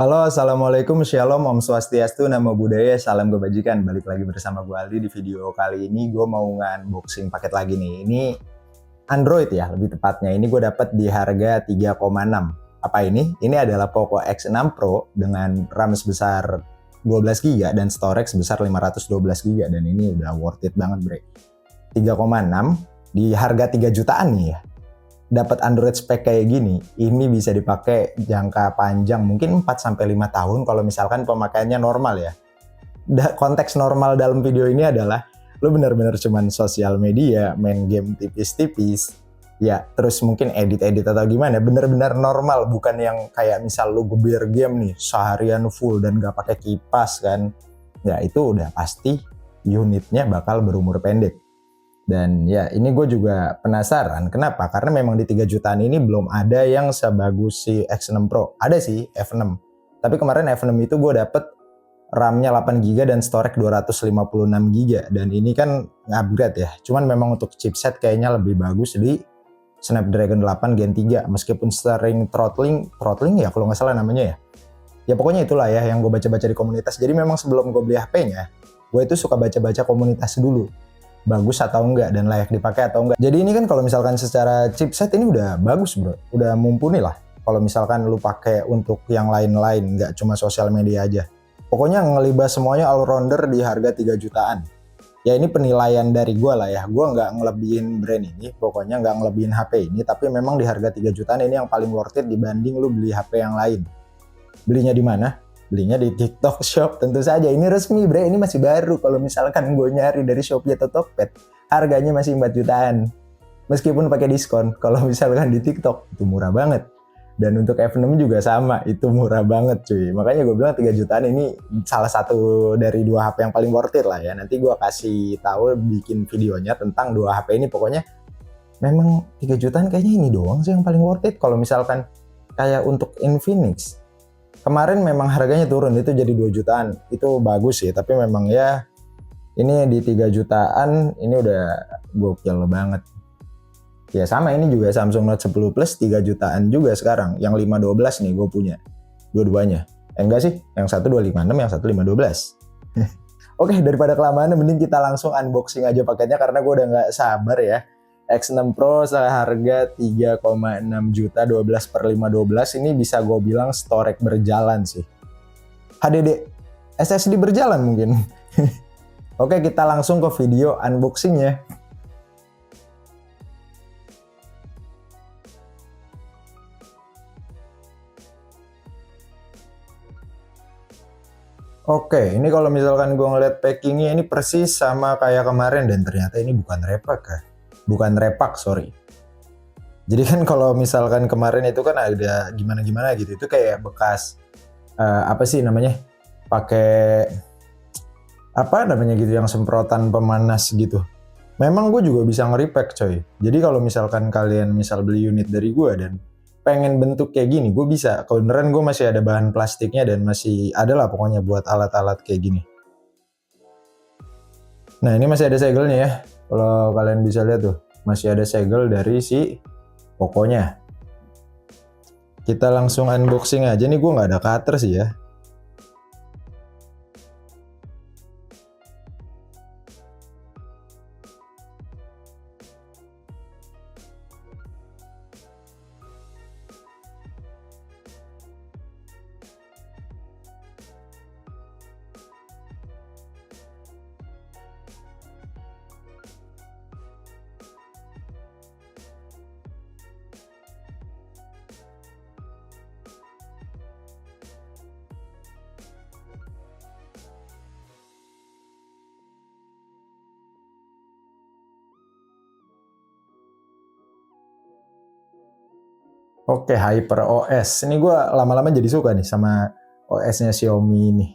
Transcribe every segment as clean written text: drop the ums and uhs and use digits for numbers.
Halo, Assalamualaikum, Shalom, Om Swastiastu, Namo Buddhaya, Salam Kebajikan. Balik lagi bersama gue Aldi. Di video kali ini gue mau unboxing paket lagi nih. Ini Android ya, lebih tepatnya. Ini gue dapat di harga 3,6. Apa ini? Ini adalah Poco X6 Pro dengan RAM sebesar 12 GB dan storage sebesar 512 GB. Dan ini udah worth it banget, bre. 3,6 di harga 3 jutaan nih ya. Dapat Android spek kayak gini, ini bisa dipakai jangka panjang, mungkin 4-5 tahun kalau misalkan pemakaiannya normal ya. Konteks normal dalam video ini adalah lu bener-bener cuman sosial media, main game tipis-tipis, ya terus mungkin edit-edit atau gimana, bener-bener normal, bukan yang kayak misal lu gebir game nih seharian full dan gak pakai kipas kan. Ya itu udah pasti unitnya bakal berumur pendek. Dan ya ini gue juga penasaran kenapa, karena memang di 3 jutaan ini belum ada yang sebagus si X6 Pro. Ada sih F6, tapi kemarin F6 itu gue dapet RAM-nya 8 GB dan storage 256 GB, dan ini kan upgrade ya, cuman memang untuk chipset kayaknya lebih bagus di Snapdragon 8 Gen 3, meskipun sering throttling ya kalau nggak salah namanya ya. Ya pokoknya itulah ya yang gue baca-baca di komunitas. Jadi memang sebelum gue beli HP-nya, gue itu suka baca-baca komunitas dulu, bagus atau enggak dan layak dipakai atau enggak. Jadi ini kan kalau misalkan secara chipset ini udah bagus bro, udah mumpuni lah. Kalau misalkan lu pakai untuk yang lain-lain, nggak cuma sosial media aja. Pokoknya ngelibas semuanya all rounder di harga 3 jutaan. Ya ini penilaian dari gue lah ya, gue nggak ngelebihin brand ini, pokoknya nggak ngelebihin HP ini, tapi memang di harga 3 jutaan ini yang paling worth it dibanding lu beli HP yang lain. Belinya di mana? Belinya di TikTok Shop tentu saja. Ini resmi bre, ini masih baru. Kalau misalkan gue nyari dari Shopee atau Tokped, harganya masih 4 jutaan. Meskipun pakai diskon, kalau misalkan di TikTok itu murah banget. Dan untuk F6 juga sama, itu murah banget cuy. Makanya gue bilang 3 jutaan ini salah satu dari 2 HP yang paling worth it lah ya. Nanti gue kasih tahu bikin videonya tentang 2 HP ini. Pokoknya memang 3 jutaan kayaknya ini doang sih yang paling worth it. Kalau misalkan kayak untuk Infinix, kemarin memang harganya turun, itu jadi 2 jutaan. Itu bagus sih, tapi memang ya ini di 3 jutaan ini udah gokil banget. Ya sama, ini juga Samsung Note 10 Plus 3 jutaan juga sekarang. Yang 512 nih gue punya, dua-duanya. Enggak sih, yang satu 256, yang satu 512. Oke, daripada kelamaan mending kita langsung unboxing aja paketnya, karena gue udah nggak sabar ya. X6 Pro seharga 3,6 juta, 12/512, ini bisa gue bilang storage berjalan sih. HDD SSD berjalan mungkin. Oke, kita langsung ke video unboxingnya. Oke, ini kalau misalkan gue ngeliat packingnya ini persis sama kayak kemarin, dan ternyata ini bukan repak ya. Bukan repak, sorry. Jadi kan kalau misalkan kemarin itu kan ada gimana-gimana gitu, itu kayak bekas apa sih namanya, pakai apa namanya gitu, yang semprotan pemanas gitu. Memang gue juga bisa nge-repack coy. Jadi kalau misalkan kalian misal beli unit dari gue dan pengen bentuk kayak gini, gue bisa. Beneran gue masih ada bahan plastiknya dan masih ada lah pokoknya buat alat-alat kayak gini. Nah ini masih ada segelnya ya. Kalau kalian bisa lihat tuh, masih ada segel dari si Poconya. Kita langsung unboxing aja nih, gue nggak ada cutter sih ya. Oke, HyperOS. Ini gue lama-lama jadi suka nih sama OS-nya Xiaomi ini.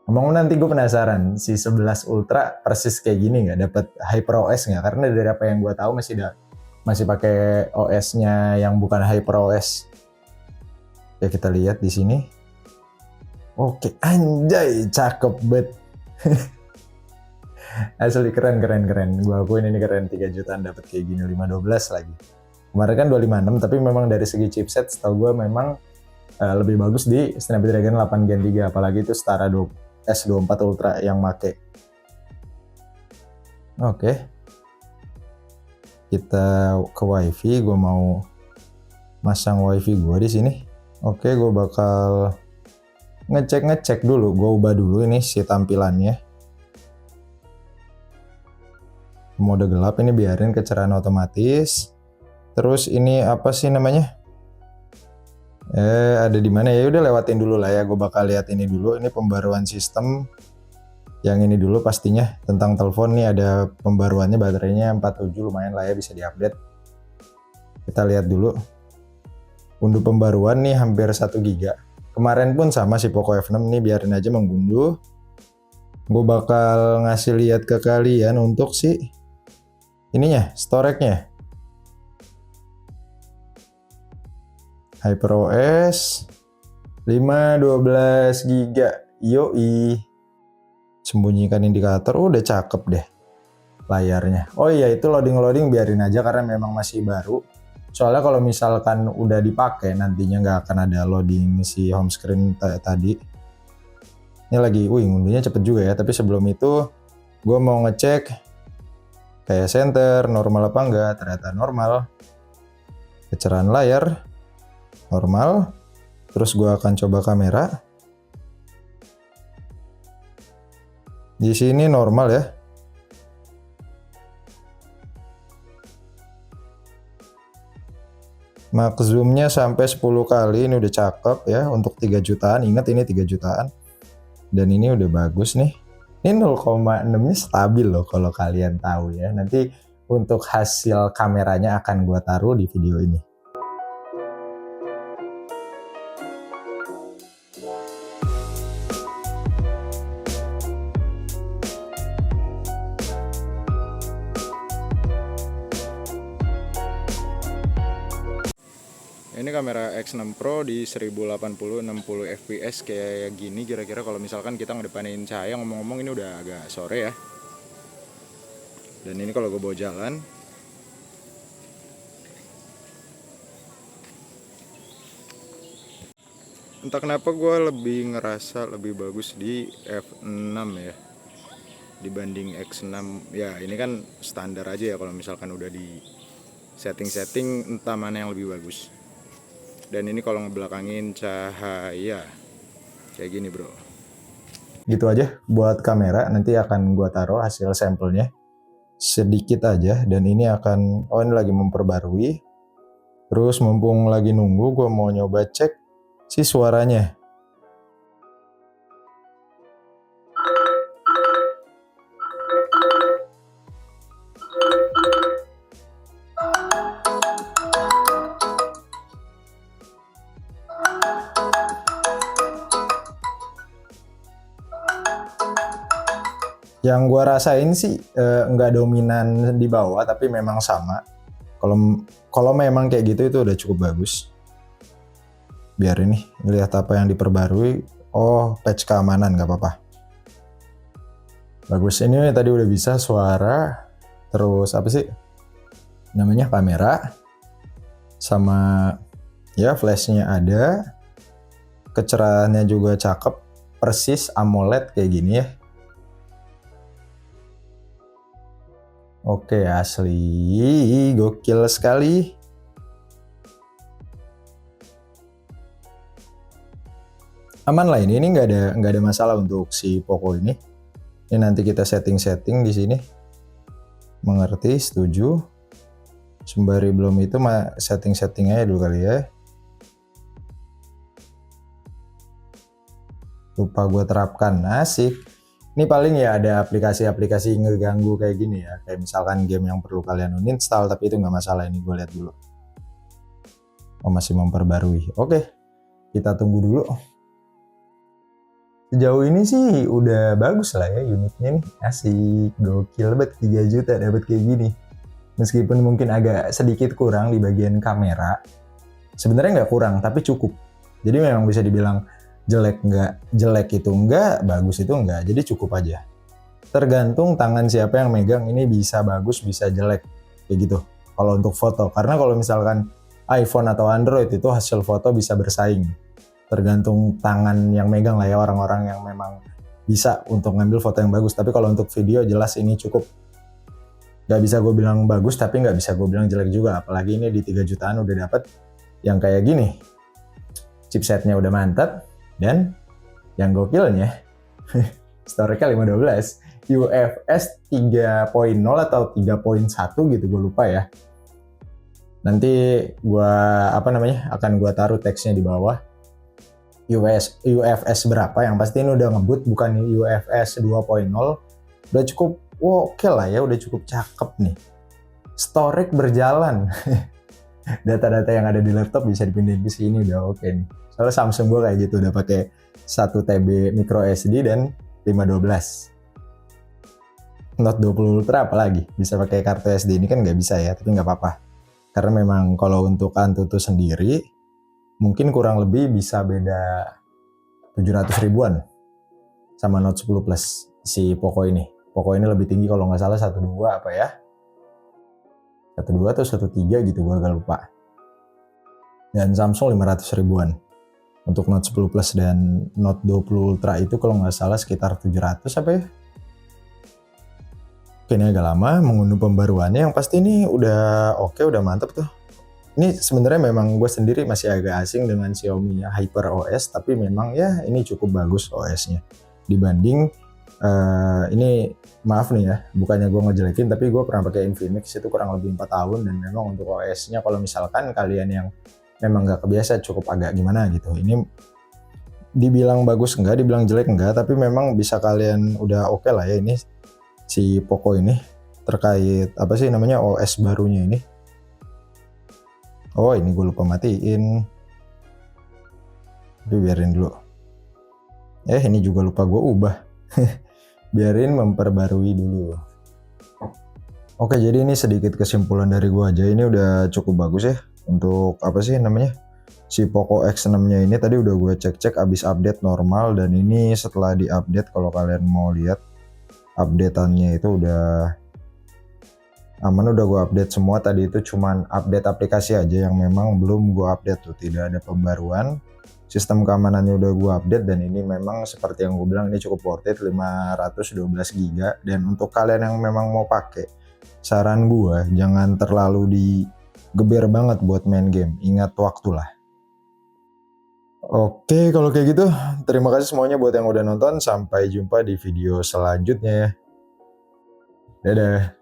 Ngomong nanti gue penasaran, si 11 Ultra persis kayak gini nggak? Dapat HyperOS nggak? Karena dari apa yang gue tahu masih pakai OS-nya yang bukan HyperOS. Ya kita lihat di sini. Oke, anjay, cakep bet. Asli keren. Gue akuin ini keren, 3 jutaan dapat kayak gini, 512 lagi. Kemarin kan 256, tapi memang dari segi chipset setahu gue memang lebih bagus di Snapdragon 8 Gen 3, apalagi itu setara S24 Ultra yang make. Oke. Kita ke WiFi, gue mau masang WiFi gue di sini. Oke, gue bakal ngecek dulu, gue ubah dulu ini si tampilannya. Mode gelap ini biarin kecerahan otomatis. Terus ini apa sih namanya? Ada di mana ya? Udah lewatin dulu lah ya. Gue bakal lihat ini dulu. Ini pembaruan sistem. Yang ini dulu pastinya tentang telepon nih, ada pembaruannya, baterainya 47, lumayan lah ya, bisa diupdate. Kita lihat dulu. Unduh pembaruan nih hampir 1 GB. Kemarin pun sama si Poco F6 nih, biarin aja mengunduh. Gue bakal ngasih lihat ke kalian untuk si ininya, storage-nya. HyperOS 512 GB. Yoi. Sembunyikan indikator, udah cakep deh layarnya. Oh iya, itu loading biarin aja karena memang masih baru. Soalnya kalau misalkan udah dipakai nantinya nggak akan ada loading si home screen tadi. Ini lagi, ngunduhnya cepet juga ya. Tapi sebelum itu gue mau ngecek kayak center normal apa enggak. Ternyata normal. Kecerahan layar normal. Terus gue akan coba kamera. Di sini normal ya. Max zoom-nya sampai 10 kali, ini udah cakep ya untuk 3 jutaan. Ingat ini 3 jutaan. Dan ini udah bagus nih. Ini 0,6-nya stabil loh kalau kalian tahu ya. Nanti untuk hasil kameranya akan gua taruh di video ini. Ini kamera X6 Pro di 1080 60 fps kayak gini kira-kira kalau misalkan kita ngedepanin cahaya. Ngomong-ngomong ini udah agak sore ya. Dan ini kalau gue bawa jalan. Entah kenapa gue lebih ngerasa lebih bagus di F6 ya dibanding X6. Ya ini kan standar aja ya, kalau misalkan udah di setting-setting entah mana yang lebih bagus. Dan ini kalau ngebelakangin cahaya kayak gini bro. Gitu aja buat kamera, nanti akan gua taruh hasil sampelnya sedikit aja. Dan ini akan, ini lagi memperbarui. Terus mumpung lagi nunggu, gua mau nyoba cek si suaranya. Yang gua rasain sih nggak dominan di bawah, tapi memang sama. Kalau memang kayak gitu itu udah cukup bagus. Biar ini lihat apa yang diperbarui. Oh, patch keamanan nggak apa-apa. Bagus, ini tadi udah bisa suara. Terus apa sih namanya, kamera. Sama ya flashnya ada. Kecerahannya juga cakep. Persis AMOLED kayak gini ya. Oke, asli gokil sekali. Aman lah ini nggak ada masalah untuk si Poco ini. Ini nanti kita setting di sini. Mengerti, setuju. Sembari belum itu setting aja dulu kali ya. Lupa gue terapkan, asik. Ini paling ya ada aplikasi-aplikasi ngeganggu kayak gini ya. Kayak misalkan game yang perlu kalian uninstall, tapi itu nggak masalah, ini gue lihat dulu. Oh, masih memperbarui. Oke, kita tunggu dulu. Sejauh ini sih udah bagus lah ya unitnya nih. Asik, gokil banget, 3 juta dapat kayak gini. Meskipun mungkin agak sedikit kurang di bagian kamera. Sebenarnya nggak kurang, tapi cukup. Jadi memang bisa dibilang jelek itu enggak, bagus itu enggak, jadi cukup aja. Tergantung tangan siapa yang megang, ini bisa bagus bisa jelek kayak gitu kalau untuk foto. Karena kalau misalkan iPhone atau Android itu hasil foto bisa bersaing. tergantung tangan yang megang lah ya, orang-orang yang memang bisa untuk ngambil foto yang bagus. Tapi kalau untuk video jelas ini cukup, nggak bisa gue bilang bagus tapi nggak bisa gue bilang jelek juga, apalagi ini di 3 jutaan udah dapet yang kayak gini. Chipsetnya udah mantap, dan yang gokilnya storage-nya 512, UFS 3.0 atau 3.1 gitu, gue lupa ya. Nanti gue akan gue taruh teksnya di bawah. UFS berapa, yang pasti ini udah ngebut, bukan UFS 2.0. Udah cukup oke lah ya, udah cukup cakep nih. Storage berjalan. Data-data yang ada di laptop bisa dipindahin ke sini, udah oke nih. Soalnya Samsung gue kayak gitu, udah pakai 1 TB micro SD dan 512. Note 20 Ultra apalagi bisa pakai kartu SD, ini kan nggak bisa ya, tapi nggak apa-apa. Karena memang kalau untuk Antutu sendiri mungkin kurang lebih bisa beda 700 ribuan sama Note 10 Plus si Poco ini. Poco ini lebih tinggi kalau nggak salah 12 apa ya, 12 atau 13 gitu, gue agak lupa. Dan Samsung 500 ribuan. Untuk Note 10 Plus dan Note 20 Ultra itu kalau nggak salah sekitar 700 apa ya. Oke, ini agak lama mengunduh pembaruannya, yang pasti ini udah oke, udah mantep tuh. Ini sebenarnya memang gue sendiri masih agak asing dengan Xiaomi Hyper OS, tapi memang ya ini cukup bagus OS-nya. Dibanding ini, maaf nih ya, bukannya gue ngejelekin, tapi gue pernah pakai Infinix itu kurang lebih 4 tahun, dan memang untuk OS-nya kalau misalkan kalian yang memang nggak kebiasa cukup agak gimana gitu. Ini dibilang bagus enggak, dibilang jelek enggak, tapi memang bisa kalian udah oke lah ya ini si Poco ini terkait apa sih namanya OS barunya ini. Oh, ini gue lupa matiin. Tapi biarin dulu. Ini juga lupa gue ubah. Biarin memperbarui dulu. Oke, jadi ini sedikit kesimpulan dari gue aja. Ini udah cukup bagus ya untuk apa sih namanya, si Poco X6-nya ini. Tadi udah gue cek-cek abis update normal, dan ini setelah di-update, kalau kalian mau lihat updateannya itu udah aman, udah gue update semua. Tadi itu cuman update aplikasi aja yang memang belum gue update tuh, tidak ada pembaruan. Sistem keamanannya udah gue update, dan ini memang seperti yang gue bilang ini cukup worth it, 512 GB. Dan untuk kalian yang memang mau pakai, saran gue jangan terlalu digeber banget buat main game, ingat waktu lah. Oke, kalau kayak gitu terima kasih semuanya buat yang udah nonton, sampai jumpa di video selanjutnya ya. Dadah.